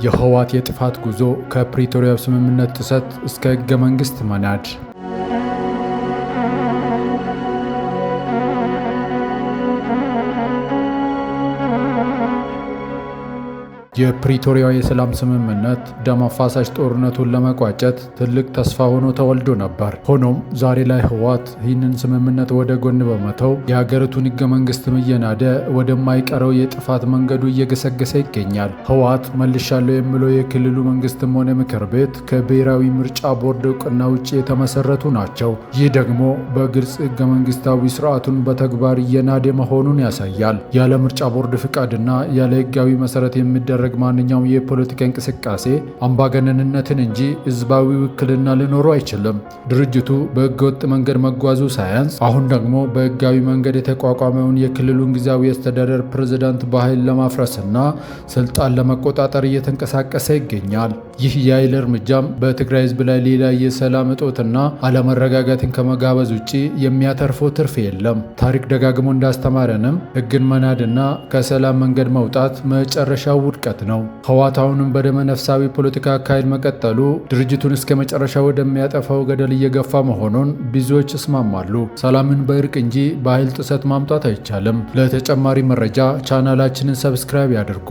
የህወሓት የጥፋት ጉዞ ከፕሪቶሪያው ስምምነት ጥሰት እስከ ህገ መንግስት መናድ። የፕሪቶሪያው የሰላም ስምምነት ደም አፋሳሽ ጦርነቱን ለመቋጨት ትልቅ ተስፋ ሆኖ ተወልዶ ነበር። ሆኖም ዛሬ ላይ ህወሓት ይህንን ስምምነት ወደ ጎን በመተው የሀገሪቱን ህገ መንግስትም እየናደ ወደማይቀረው የጥፋት መንገዱ እየገሰገሰ ይገኛል። ህወሓት መልሻለሁ የሚለው የክልሉ መንግስትም ሆነ ምክር ቤት ከብሔራዊ ምርጫ ቦርድ እውቅና ውጭ የተመሰረቱ ናቸው። ይህ ደግሞ በግልጽ ህገ መንግስታዊ ስርዓቱን በተግባር እየናደ መሆኑን ያሳያል። ያለ ምርጫ ቦርድ ፍቃድና ያለ ህጋዊ መሰረት የሚደረግ ማንኛውም የፖለቲካ እንቅስቃሴ አምባገነንነትን እንጂ ህዝባዊ ውክልና ሊኖረው አይችልም። ድርጅቱ በህገወጥ መንገድ መጓዙ ሳያንስ አሁን ደግሞ በህጋዊ መንገድ የተቋቋመውን የክልሉን ጊዜያዊ አስተዳደር ፕሬዝዳንት በኃይል ለማፍረስና ስልጣን ለመቆጣጠር እየተንቀሳቀሰ ይገኛል። ይህ የኃይል እርምጃም በትግራይ ህዝብ ላይ ሌላ የሰላም እጦትና አለመረጋጋትን ከመጋበዝ ውጭ የሚያተርፈው ትርፍ የለም። ታሪክ ደጋግሞ እንዳስተማረንም ህግን መናድና ከሰላም መንገድ መውጣት መጨረሻው ውድቀት ነው። ህወሓት አሁንም በደመ ነፍሳዊ ፖለቲካ አካሄድ መቀጠሉ ድርጅቱን እስከ መጨረሻ ወደሚያጠፋው ገደል እየገፋ መሆኑን ብዙዎች ይስማማሉ። ሰላምን በእርቅ እንጂ በኃይል ጥሰት ማምጣት አይቻልም። ለተጨማሪ መረጃ ቻናላችንን ሰብስክራይብ ያድርጉ።